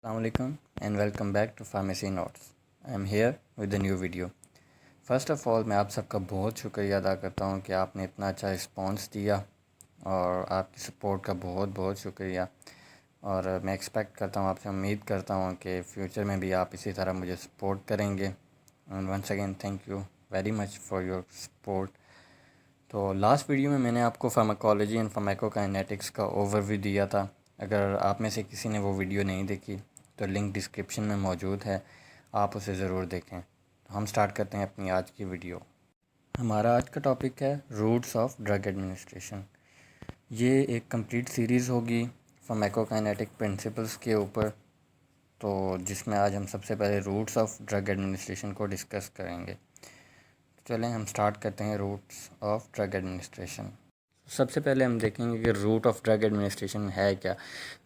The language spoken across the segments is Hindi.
Assalamualaikum and welcome back to Pharmacy Notes. I am here with a new video. First of all मैं आप सबका बहुत शुक्रिया अदा करता हूँ कि आपने इतना अच्छा रिस्पॉन्स दिया और आपकी सपोर्ट का बहुत बहुत शुक्रिया। और मैं एक्सपेक्ट करता हूँ, आपसे उम्मीद करता हूँ कि फ्यूचर में भी आप इसी तरह मुझे सपोर्ट करेंगे। And once again thank you very much for your support. तो लास्ट वीडियो में मैंने आपको फार्माकोलॉजी एंड फार्माकोकाइनेटिक्स का ओवरव्यू दिया था। अगर आप में से किसी ने वो वीडियो नहीं देखी तो लिंक डिस्क्रिप्शन में मौजूद है, आप उसे ज़रूर देखें। तो हम स्टार्ट करते हैं अपनी आज की वीडियो। हमारा आज का टॉपिक है रूट्स ऑफ ड्रग एडमिनिस्ट्रेशन। ये एक कंप्लीट सीरीज़ होगी फार्माकोकाइनेटिक प्रिंसिपल्स के ऊपर, तो जिसमें आज हम सबसे पहले रूट्स ऑफ ड्रग एडमिनिस्ट्रेशन को डिस्कस करेंगे। चलें हम स्टार्ट करते हैं रूट्स ऑफ ड्रग एडमिनिस्ट्रेशन। सबसे पहले हम देखेंगे कि रूट ऑफ ड्रग एडमिनिस्ट्रेशन है क्या।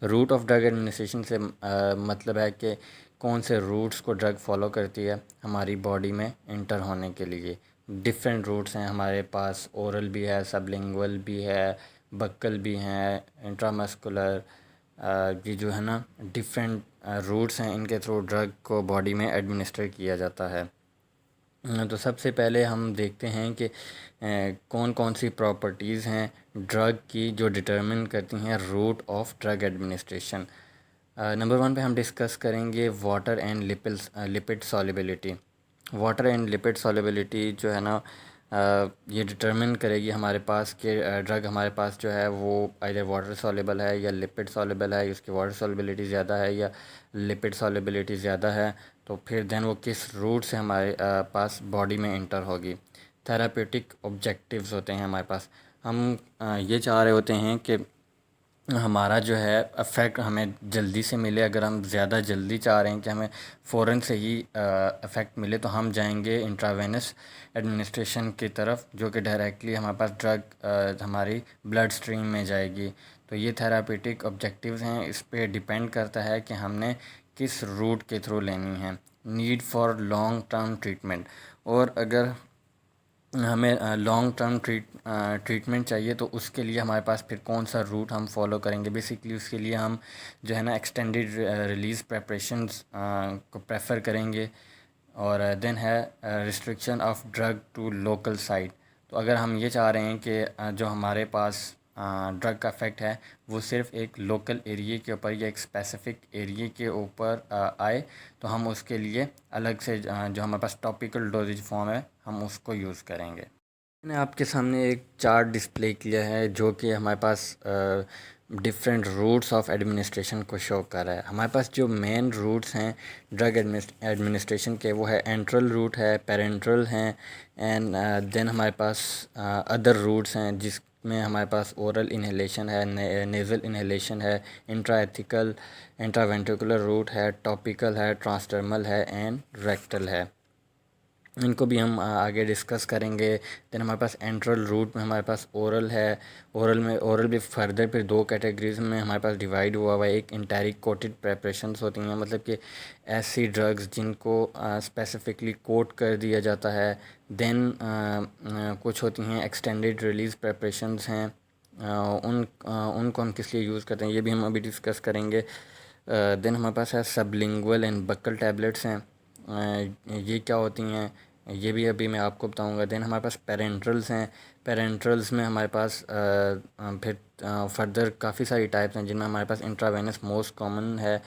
रूट ऑफ ड्रग एडमिनिस्ट्रेशन से मतलब है कि कौन से रूट्स को ड्रग फॉलो करती है हमारी बॉडी में इंटर होने के लिए। डिफरेंट रूट्स हैं हमारे पास, ओरल भी है, सबलिंगुअल भी है, बक्कल भी हैं, इंट्रामस्कुलर, ये जो है ना डिफरेंट रूट्स हैं, इनके थ्रू ड्रग को बॉडी में एडमिनिस्टर किया जाता है। तो सबसे पहले हम देखते हैं कि कौन कौन सी प्रॉपर्टीज़ हैं ड्रग की जो डिटरमिन करती हैं route of drug administration. Number 1 पे हम डिस्कस करेंगे water and lipid solubility. Water and lipid solubility जो है ना ये डिटरमिन करेगी हमारे पास कि ड्रग हमारे पास जो है वो आइदर वाटर सॉल्युबल है या लिपिड सॉल्युबल है, उसकी वाटर सॉल्युबिलिटी ज़्यादा है या लिपिड सॉल्युबिलिटी ज़्यादा है, तो फिर देन वो किस रूट से हमारे पास बॉडी में इंटर होगी। थेरापेटिक ऑब्जेक्टिव्स होते हैं हमारे पास। हम ये चाह रहे होते हैं कि हमारा जो है इफ़ेक्ट हमें जल्दी से मिले। अगर हम ज़्यादा जल्दी चाह रहे हैं कि हमें फ़ौरन से ही इफ़ेक्ट मिले तो हम जाएंगे इंट्रावेनस एडमिनिस्ट्रेशन की तरफ, जो कि डायरेक्टली हमारे पास ड्रग हमारी ब्लड स्ट्रीम में जाएगी। तो ये थेरापेटिक ऑब्जेक्टिव्स हैं, इस पे डिपेंड करता है कि हमने किस रूट के थ्रू लेनी है। Need for long term treatment, और अगर हमें लॉन्ग टर्म ट्रीटमेंट चाहिए तो उसके लिए हमारे पास फिर कौन सा रूट हम फॉलो करेंगे। बेसिकली उसके लिए हम जो है ना एक्सटेंडेड रिलीज़ प्रेपरेशंस को प्रेफर करेंगे। और देन है restriction of drug to local site. तो अगर हम ये चाह रहे हैं कि जो हमारे पास ड्रग का इफ़ेक्ट है वो सिर्फ एक लोकल एरिया के ऊपर या एक स्पेसिफ़िक एरिया के ऊपर आए, तो हम उसके लिए अलग से जो हमारे पास टॉपिकल डोजेज फॉर्म है हम उसको यूज़ करेंगे। मैंने आपके सामने एक चार्ट डिस्प्ले किया है जो कि हमारे पास डिफरेंट रूट्स ऑफ एडमिनिस्ट्रेशन को शो कर रहा है। हमारे पास जो मेन रूट्स हैं ड्रग एडमिनिस्ट्रेशन के वो है एंट्रल रूट है, पेरेंट्रल हैं, एंड देन हमारे पास अदर रूट्स हैं जिसमें हमारे पास ओरल इन्हेलेशन है, नेज़ल इन्हेलेशन है, इंट्राएथिकल इंट्रावेंट्रिकुलर रूट है, टॉपिकल है, ट्रांसडर्मल है एंड रेक्टल है। इनको भी हम आगे डिस्कस करेंगे। देन हमारे पास एंट्रल रूट में हमारे पास ओरल है। ओरल भी फर्दर फिर दो कैटेगरीज में हमारे पास डिवाइड हुआ हुआ है। एक इंटेरिक कोटेड प्रेपरेशंस होती हैं, मतलब कि ऐसी ड्रग्स जिनको स्पेसिफिकली कोट कर दिया जाता है। देन कुछ होती हैं एक्सटेंडेड रिलीज़ प्रेपरेशंस हैं, उनको हम किस लिए यूज़ करते हैं ये भी हम अभी डिस्कस करेंगे। देन हमारे पास है सबलिंगुअल एंड बक्कल टैबलेट्स हैं, ये क्या होती हैं ये भी अभी मैं आपको बताऊंगा। देन हमारे पास पेरेंट्रल्स हैं। पेरेंट्रल्स में हमारे पास फिर फर्दर काफ़ी सारी टाइप्स हैं जिनमें हमारे पास इंट्रावेनस मोस्ट कॉमन है,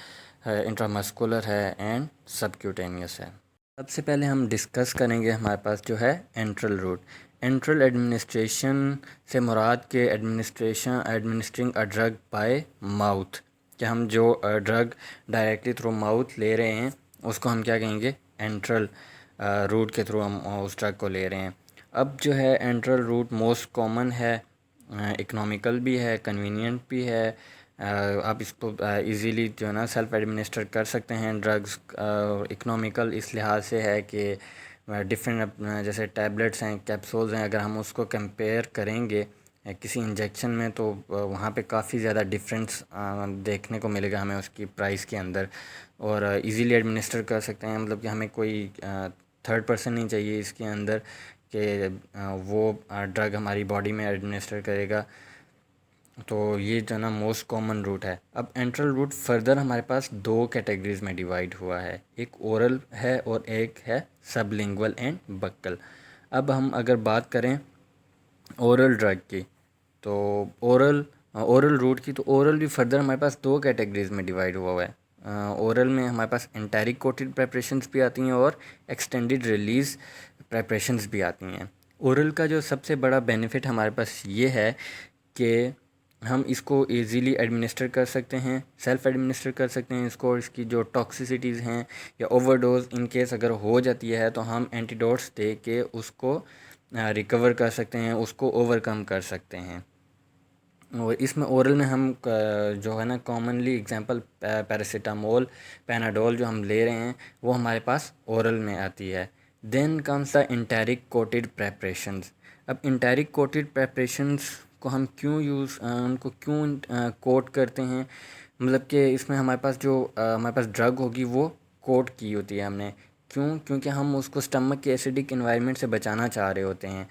इंट्रामस्कुलर है एंड सबक्यूटेनियस है। सबसे पहले हम डिस्कस करेंगे हमारे पास जो है एंट्रल रूट। एंट्रल एडमिनिस्ट्रेशन से मुराद के administering a drug bye mouth, कि हम जो ड्रग डायरेक्टली थ्रू माउथ ले रहे हैं उसको हम क्या कहेंगे, एंट्रल रूट के थ्रू हम उस ड्रग को ले रहे हैं। अब जो है एंट्रल रूट मोस्ट कॉमन है, इकोनॉमिकल भी है, कन्वीनियंट भी है। आप इसको इजीली जो है ना सेल्फ एडमिनिस्टर कर सकते हैं ड्रग्स। इकोनॉमिकल इस लिहाज से है कि डिफरेंट जैसे टैबलेट्स हैं, कैप्सूल्स हैं, अगर हम उसको कंपेयर करेंगे किसी इंजेक्शन में तो वहाँ पे काफ़ी ज़्यादा डिफरेंस देखने को मिलेगा हमें उसकी प्राइस के अंदर। और इजीली एडमिनिस्टर कर सकते हैं, मतलब कि हमें कोई थर्ड पर्सन नहीं चाहिए इसके अंदर कि वो ड्रग हमारी बॉडी में एडमिनिस्टर करेगा। तो ये जो ना मोस्ट कॉमन रूट है। अब एंट्रल रूट फर्दर हमारे पास दो कैटेगरीज में डिवाइड हुआ है, एक ओरल है और एक है सबलिंगुअल एंड बक्कल। अब हम अगर बात करें ओरल ड्रग की, तो ओरल रूट की, तो ओरल भी फर्दर हमारे पास दो कैटेगरीज में डिवाइड हुआ है। ओरल में हमारे पास एंटेरिक कोटेड प्रेपरेशंस भी आती हैं और एक्सटेंडेड रिलीज प्रेपरेशंस भी आती हैं। ओरल का जो सबसे बड़ा बेनिफिट हमारे पास ये है कि हम इसको इजीली एडमिनिस्टर कर सकते हैं, सेल्फ एडमिनिस्टर कर सकते हैं इसको, और इसकी जो टॉक्सिसिटीज़ हैं या ओवरडोज इन केस अगर हो जाती है तो हम एंटीडोट्स दे के उसको रिकवर कर सकते हैं, उसको ओवरकम कर सकते हैं। और इसमें ओरल में हम जो है ना कॉमनली एग्जांपल पैरासीटामोल, पैनाडोल जो हम ले रहे हैं वो हमारे पास ओरल में आती है। Then comes the enteric coated preparations. अब इंटेरिक कोटेड प्रेपरेशंस को हम उनको क्यों कोट करते हैं, मतलब कि इसमें हमारे पास जो हमारे पास ड्रग होगी वो कोट की होती है हमने। क्यों? क्योंकि हम उसको स्टमक के एसिडिक एनवायरनमेंट से बचाना चाह रहे होते हैं।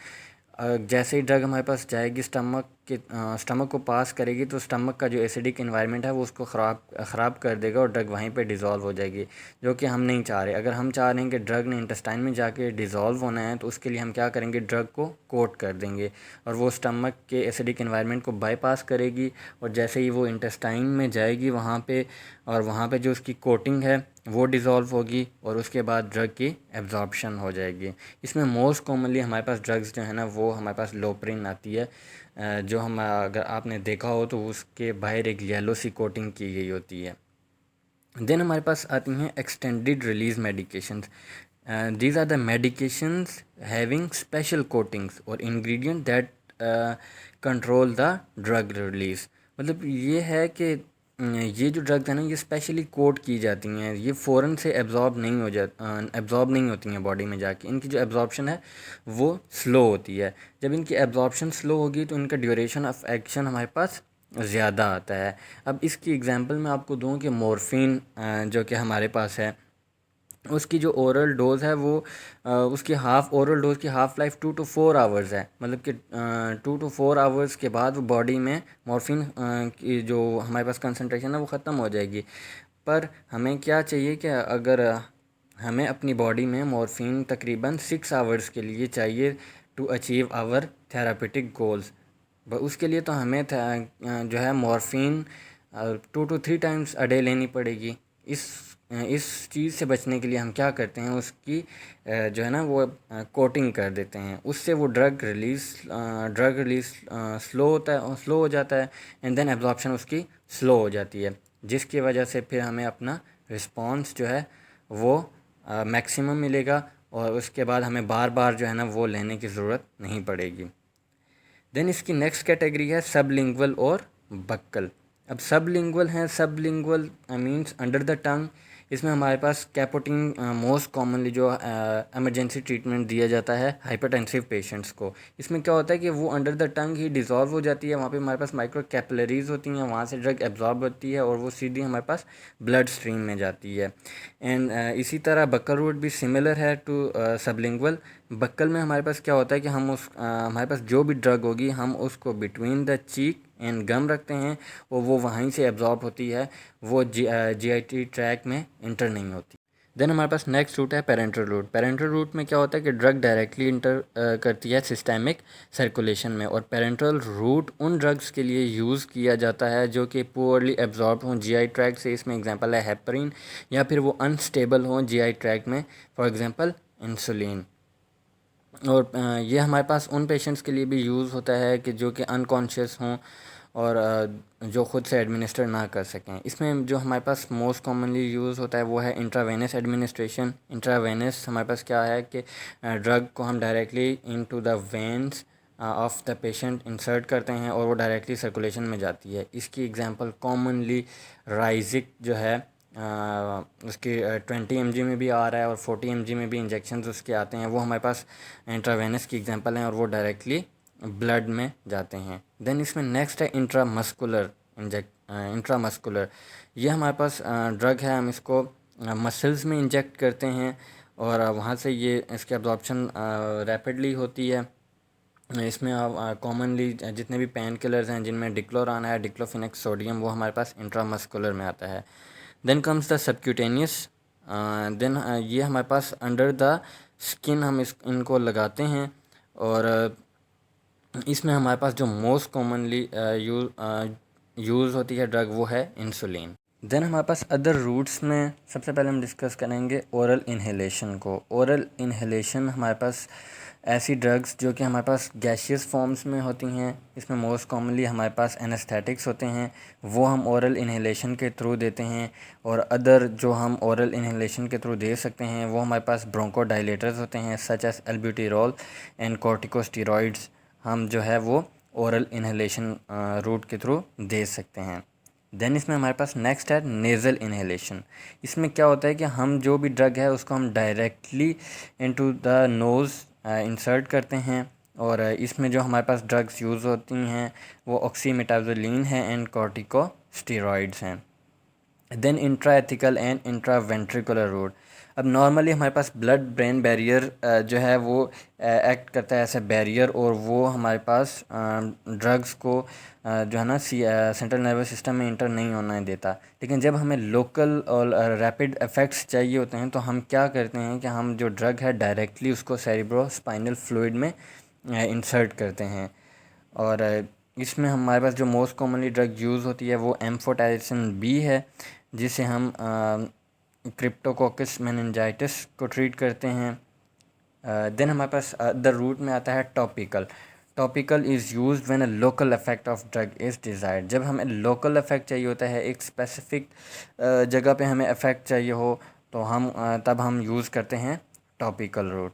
जैसे ही ड्रग हमारे पास जाएगी स्टमक को पास करेगी तो स्टमक का जो एसिडिक एनवायरनमेंट है वो उसको ख़राब कर देगा और ड्रग वहीं पे डिज़ोल्व हो जाएगी, जो कि हम नहीं चाह रहे। अगर हम चाह रहे हैं कि ड्रग ने इंटेस्टाइन में जाके डिज़ोल्व होना है तो उसके लिए हम क्या करेंगे, ड्रग को कोट कर देंगे और वो स्टमक के एसिडिक एनवायरनमेंट को बाईपास करेगी और जैसे ही वो इंटेस्टाइन में जाएगी वहाँ पे, और वहाँ पे जो उसकी कोटिंग है वो डिज़ोल्व होगी और उसके बाद ड्रग की एब्जॉर्प्शन हो जाएगी। इसमें मोस्ट कॉमनली हमारे पास ड्रग्स जो है ना वो हमारे पास लोप्रिन आती है, जो हम अगर आपने देखा हो तो उसके बाहर एक येलो सी कोटिंग की गई होती है। देन हमारे पास आती हैं extended release medications. These are the medications having special coatings और ingredient that control the drug release. मतलब ये है कि ये जो ड्रग्स हैं ना ये स्पेशली कोट की जाती हैं, ये फ़ौरन से एब्जॉर्ब नहीं होती हैं बॉडी में जाके, इनकी जो एब्जॉर्प्शन है वो स्लो होती है। जब इनकी एब्जॉर्प्शन स्लो होगी तो इनका ड्यूरेशन ऑफ एक्शन हमारे पास ज़्यादा आता है। अब इसकी एग्जांपल मैं आपको दूं कि मॉर्फिन जो कि हमारे पास है, उसकी जो ओरल डोज़ है वो उसकी ओरल डोज़ की हाफ़ लाइफ 2 to 4 आवर्स है। मतलब कि 2 to 4 आवर्स के बाद वो बॉडी में मॉर्फिन की जो हमारे पास कंसनट्रेशन है वो ख़त्म हो जाएगी। पर हमें क्या चाहिए कि अगर हमें अपनी बॉडी में मॉर्फिन तकरीबन 6 आवर्स के लिए चाहिए to achieve our therapeutic goals. उसके लिए तो हमें जो है morphine 2 to 3 times a day लेनी पड़ेगी। इस चीज़ से बचने के लिए हम क्या करते हैं, उसकी जो है ना वो कोटिंग कर देते हैं, उससे वो ड्रग रिलीज स्लो हो जाता है एंड देन एब्जॉर्प्शन उसकी स्लो हो जाती है, जिसकी वजह से फिर हमें अपना रिस्पॉन्स जो है वो मैक्सिमम मिलेगा और उसके बाद हमें बार बार जो है ना वो लेने की ज़रूरत नहीं पड़ेगी। देन इसकी नेक्स्ट कैटेगरी है सबलिंगुअल और बक्कल। अब सबलिंगुअल है, sublingual means under the tongue. इसमें हमारे पास कैपोटिन मोस्ट कॉमनली जो इमरजेंसी ट्रीटमेंट दिया जाता है हाइपरटेंसिव पेशेंट्स को। इसमें क्या होता है कि वो under the tongue he dissolve हो जाती है, वहाँ पे हमारे पास माइक्रो कैपिलरीज होती हैं, वहाँ से ड्रग एब्जॉर्ब होती है और वो सीधी हमारे पास ब्लड स्ट्रीम में जाती है। एंड इसी तरह बक्कल रूट भी सिमिलर है टू सबलिंगुअल। बक्कल में हमारे पास क्या होता है कि हमारे पास जो भी ड्रग होगी हम उसको बिटवीन द चीक एंड गम रखते हैं और वो वहीं से एब्जॉर्ब होती है, वो जीआईटी ट्रैक में इंटर नहीं होती। देन हमारे पास नेक्स्ट रूट है पेरेंटल रूट। पेरेंटल रूट में क्या होता है कि ड्रग डायरेक्टली इंटर करती है सिस्टेमिक सर्कुलेशन में, और पेरेंटल रूट उन ड्रग्स के लिए यूज़ किया जाता है जो कि पुअरली एब्जॉर्ब हों जीआई ट्रैक से। इसमें एग्जांपल है हेपरिन, या फिर वो अनस्टेबल हों जीआई ट्रैक में, फॉर एग्जांपल इंसुलिन। और ये हमारे पास उन पेशेंट्स के लिए भी यूज़ होता है कि जो कि अनकॉन्शियस हों और जो ख़ुद से एडमिनिस्टर ना कर सकें। इसमें जो हमारे पास मोस्ट कॉमनली यूज़ होता है वो है इंट्रावेनस एडमिनिस्ट्रेशन। इंट्रावेनस हमारे पास क्या है कि ड्रग को हम directly into the veins of the patient insert करते हैं और वो डायरेक्टली सर्कुलेशन में जाती है। इसकी एग्जांपल कॉमनली राइजिक जो है उसकी 20 mg में भी आ रहा है और 40 mg में भी इंजेक्शन्स उसके आते हैं, वो हमारे पास इंट्रावेनस की एग्जांपल हैं और वो डायरेक्टली ब्लड में जाते हैं। देन इसमें नेक्स्ट है इंट्रामस्कुलर। ये हमारे पास ड्रग है, हम इसको मसल्स में इंजेक्ट करते हैं और वहाँ से ये इसकी एब्जॉर्प्शन रैपिडली होती है इसमें आप कॉमनली जितने भी पेन किलर्स हैं जिनमें डिक्लोरान है, डिक्लोफिनेक सोडियम, वो हमारे पास इंट्रामस्कुलर में आता है। Then comes the subcutaneous, then ये हमारे पास अंडर द स्किन हम इनको लगाते हैं। और इसमें हमारे पास जो मोस्ट कॉमनली यूज़ होती है ड्रग वो है इंसुलिन। देन हमारे पास अदर रूट्स में सबसे पहले हम डिस्कस करेंगे ओरल इन्हेलेशन को। ओरल इन्हेलेशन हमारे पास ऐसी ड्रग्स जो कि हमारे पास गैशियस फॉर्म्स में होती हैं, इसमें मोस्ट कॉमनली हमारे पास एनेस्थेटिक्स होते हैं, वो हम ओरल इन्हेलेशन के थ्रू देते हैं। और अदर जो हम ओरल इन्हेलेशन के थ्रू दे सकते हैं वो हमारे पास ब्रोंकोडाइलेटर्स होते हैं, सच एस एल्ब्यूटेरॉल एंड कॉर्टिकोस्टेरॉइड्स, हम जो है वो ओरल इन्हेलेशन रूट के थ्रू दे सकते हैं। देन इसमें हमारे पास नेक्स्ट है नेज़ल इन्हेलेशन। इसमें क्या होता है कि हम जो भी ड्रग है उसको हम directly into the nose insert करते हैं। और इसमें जो हमारे पास ड्रग्स यूज़ होती हैं वो ऑक्सीमेटाजोलिन है एंड कॉर्टिकोस्टेरॉइड्स हैं। Then intrathecal and intraventricular route. अब नॉर्मली हमारे पास ब्लड ब्रेन बैरियर जो है वो एक्ट करता है एज ए बैरियर, और वो हमारे पास ड्रग्स को जो है ना सेंट्रल नर्वस सिस्टम में इंटर नहीं होने देता। लेकिन जब हमें लोकल और रैपिड इफ़ेक्ट्स चाहिए होते हैं तो हम क्या करते हैं कि हम जो ड्रग है डायरेक्टली उसको सेरिब्रो स्पाइनल फ्लूइड में इंसर्ट करते हैं। और इसमें हमारे पास जो मोस्ट कॉमनली ड्रग यूज़ होती है वो एम्फोटेरिसिन बी है, जिसे हम क्रिप्टोकोकस मेनिंजाइटिस को ट्रीट करते हैं। देन हमारे पास द रूट में आता है topical. Topical is use when a local effect of drug is desired. जब हमें लोकल इफेक्ट चाहिए होता है, एक स्पेसिफिक जगह पे हमें इफेक्ट चाहिए हो, तो हम तब हम यूज़ करते हैं टॉपिकल रूट।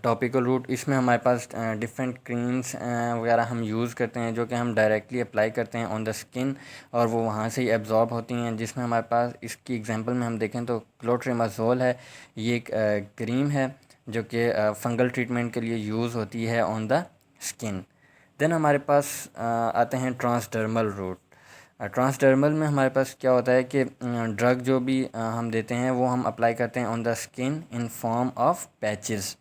टॉपिकल रूट इसमें हमारे पास डिफरेंट क्रीम्स वगैरह हम यूज़ करते हैं जो कि हम डायरेक्टली अप्लाई करते हैं ऑन द स्किन, और वो वहाँ से ही एब्जॉर्ब होती हैं। जिसमें हमारे पास इसकी एग्जांपल में हम देखें तो क्लोट्रिमाज़ोल है, ये एक क्रीम है जो कि फंगल ट्रीटमेंट के लिए यूज़ होती है ऑन द स्किन। देन हमारे पास आते हैं ट्रांसडर्मल रूट। ट्रांसडर्मल में हमारे पास क्या होता है कि ड्रग जो भी हम देते हैं वो हम अप्लाई करते हैं on the skin in form of patches.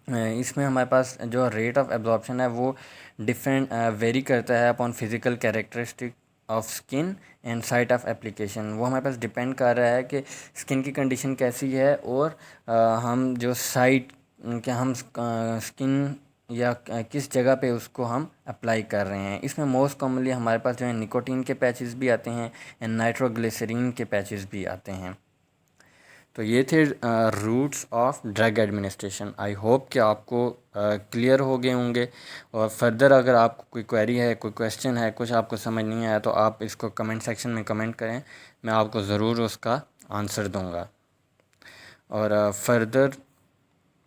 इसमें हमारे पास जो रेट ऑफ एब्जॉर्प्शन है वो डिफरेंट वेरी करता है upon physical characteristic of skin and site of application. वो हमारे पास डिपेंड कर रहा है कि स्किन की कंडीशन कैसी है, और हम जो साइट के हम स्किन या किस जगह पे उसको हम अप्लाई कर रहे हैं। इसमें मोस्ट कॉमनली हमारे पास जो है निकोटीन के पैचेस भी आते हैं एंड नाइट्रोग्लिसरीन के पैचेस भी आते हैं। तो ये थे routes of drug administration. I hope कि आपको क्लियर हो गए होंगे। और फर्दर अगर आपको कोई क्वेरी है, कोई क्वेश्चन है, कुछ आपको समझ नहीं आया, तो आप इसको कमेंट सेक्शन में कमेंट करें, मैं आपको ज़रूर उसका आंसर दूंगा। और फर्दर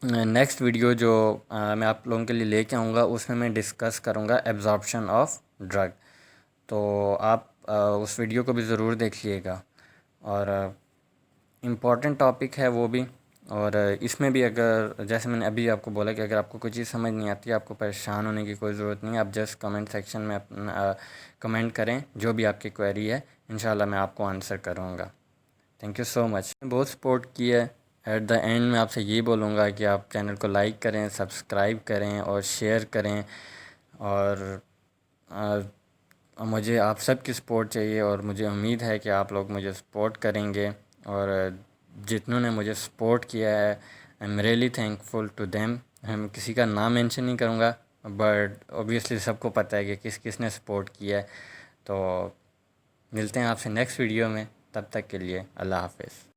नेक्स्ट वीडियो जो मैं आप लोगों के लिए लेके आऊँगा उसमें मैं डिस्कस करूँगा एब्जॉर्प्शन ऑफ ड्रग। तो आप उस वीडियो को भी ज़रूर देखिएगा। और इम्पॉर्टेंट टॉपिक है वो भी। और इसमें भी अगर जैसे मैंने अभी आपको बोला कि अगर आपको कोई चीज़ समझ नहीं आती, आपको परेशान होने की कोई ज़रूरत नहीं है। आप जस्ट कमेंट सेक्शन में अपना कमेंट करें जो भी आपकी क्वेरी है, इंशाल्लाह मैं आपको आंसर करूँगा। Thank you so much. बहुत सपोर्ट की है। एट द एंड मैं आपसे ये बोलूँगा कि आप चैनल को लाइक करें, सब्सक्राइब करें और शेयर करें। और मुझे आप सब की सपोर्ट चाहिए, और मुझे उम्मीद है कि आप लोग मुझे सपोर्ट करेंगे। और जितनों ने मुझे सपोर्ट किया है, I am really thankful to them. हम किसी का नाम मेंशन नहीं करूँगा, बट ऑब्वियसली सबको पता है कि किस किस ने सपोर्ट किया है। तो मिलते हैं आपसे नेक्स्ट वीडियो में, तब तक के लिए अल्लाह हाफ़िज़।